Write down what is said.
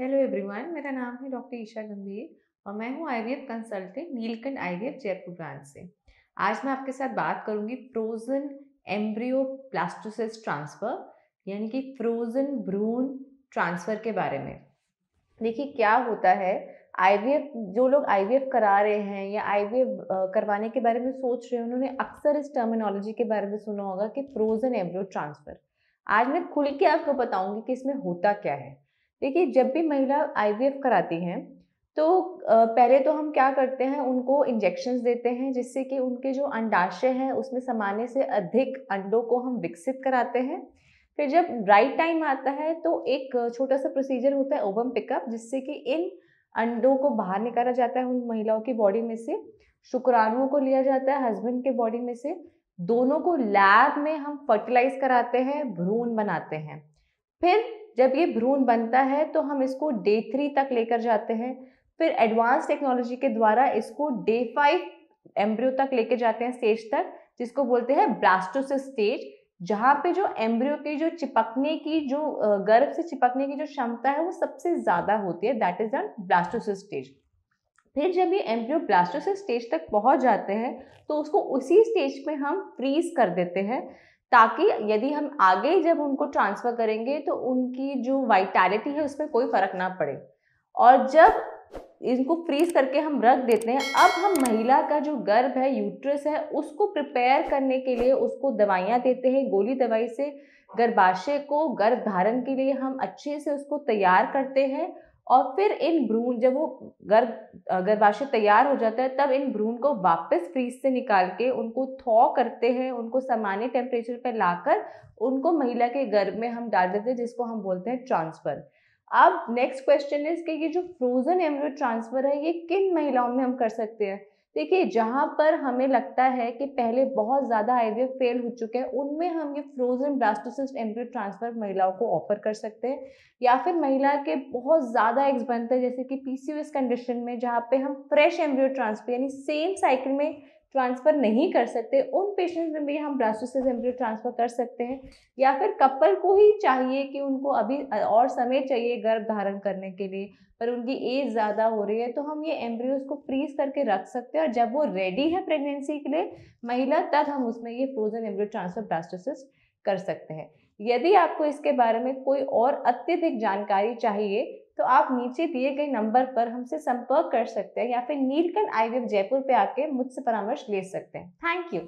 Hello everyone, मेरा नाम है डॉक्टर ईशा गंभीर और मैं हूँ IVF consultant Neelkanth IVF Jaipur branch से। आज मैं आपके साथ बात करूँगी फ्रोजन एम्ब्रियो ब्लास्टोसिस्ट ट्रांसफ़र यानी कि फ्रोजन भ्रूण ट्रांसफ़र के बारे में। देखिए क्या होता है, आईवीएफ जो लोग आईवीएफ करा रहे हैं या आईवीएफ करवाने के बारे में सोच रहे हैं, उन्होंने अक्सर इस टर्मिनोलॉजी के बारे में सुना होगा कि फ्रोजन एम्ब्रियो ट्रांसफ़र। आज मैं खुल के आपको बताऊंगी कि इसमें होता क्या है। देखिए, जब भी महिला आईवीएफ कराती हैं तो पहले तो हम क्या करते हैं, उनको इंजेक्शंस देते हैं जिससे कि उनके जो अंडाशय हैं उसमें समाने से अधिक अंडों को हम विकसित कराते हैं। फिर जब राइट टाइम आता है तो एक छोटा सा प्रोसीजर होता है ओवम पिकअप, जिससे कि इन अंडों को बाहर निकाला जाता है उन महिलाओं की बॉडी में से। शुक्राणुओं को लिया जाता है हस्बैंड के बॉडी में से, दोनों को लैब में हम फर्टिलाइज कराते हैं, भ्रूण बनाते हैं। फिर जब ये भ्रूण बनता है तो हम इसको डे 3 तक लेकर जाते हैं। फिर एडवांस टेक्नोलॉजी के द्वारा इसको डे 5 एम्ब्रियो तक लेके जाते हैं, स्टेज तक, जिसको बोलते हैं ब्लास्टोसिस स्टेज, जहाँ पे जो एम्ब्रियो की जो चिपकने की जो गर्भ से चिपकने की जो क्षमता है वो सबसे ज़्यादा होती है, that is the blastocyst stage. फिर जब ये एम्ब्रियो ब्लास्टोसिस स्टेज तक पहुंच जाते हैं तो उसको उसी स्टेज पे हम फ्रीज कर देते हैं, ताकि यदि हम आगे जब उनको ट्रांसफ़र करेंगे तो उनकी जो वाइटैलिटी है उसमें कोई फ़र्क ना पड़े। और जब इनको फ्रीज करके हम रख देते हैं, अब हम महिला का जो गर्भ है, यूट्रस है, उसको प्रिपेयर करने के लिए उसको दवाइयाँ देते हैं। गोली दवाई से गर्भाशय को गर्भ धारण के लिए हम अच्छे से उसको तैयार करते हैं। और फिर इन भ्रूण जब वो गर्भाशय तैयार हो जाता है तब इन भ्रूण को वापस फ्रीज से निकाल के उनको थॉ करते हैं, उनको सामान्य टेम्परेचर पर लाकर उनको महिला के गर्भ में हम डाल देते हैं, जिसको हम बोलते हैं ट्रांसफर। अब नेक्स्ट क्वेश्चन इज कि ये जो फ्रोजन एम्ब्रियो ट्रांसफर है ये किन महिलाओं में हम कर सकते हैं। देखिए, जहाँ पर हमें लगता है कि पहले बहुत ज़्यादा आईवीएफ फेल हो चुके हैं, उनमें हम ये फ्रोजन ब्लास्टोसिस्ट एम्ब्रियो ट्रांसफर महिलाओं को ऑफर कर सकते हैं। या फिर महिला के बहुत ज़्यादा एग्स बनते हैं, जैसे कि पीसीओएस कंडीशन में, जहाँ पे हम फ्रेश एम्ब्रियो ट्रांसफर यानी सेम साइकिल में ट्रांसफ़र नहीं कर सकते, उन पेशेंट्स में भी हम ब्लास्टोसिस्ट एम्ब्रियो ट्रांसफ़र कर सकते हैं। या फिर कपल को ही चाहिए कि उनको अभी और समय चाहिए गर्भ धारण करने के लिए, पर उनकी एज ज़्यादा हो रही है, तो हम ये एम्ब्रियोज को फ्रीज करके रख सकते हैं और जब वो रेडी है प्रेगनेंसी के लिए महिला, तब हम उसमें ये फ्रोजन एम्ब्रियो ट्रांसफर ब्लास्टोसिस्ट कर सकते हैं। यदि आपको इसके बारे में कोई और अत्यधिक जानकारी चाहिए तो आप नीचे दिए गए नंबर पर हमसे संपर्क कर सकते हैं या फिर नीलकंठ आईवीएफ जयपुर पे आके मुझसे परामर्श ले सकते हैं। Thank you.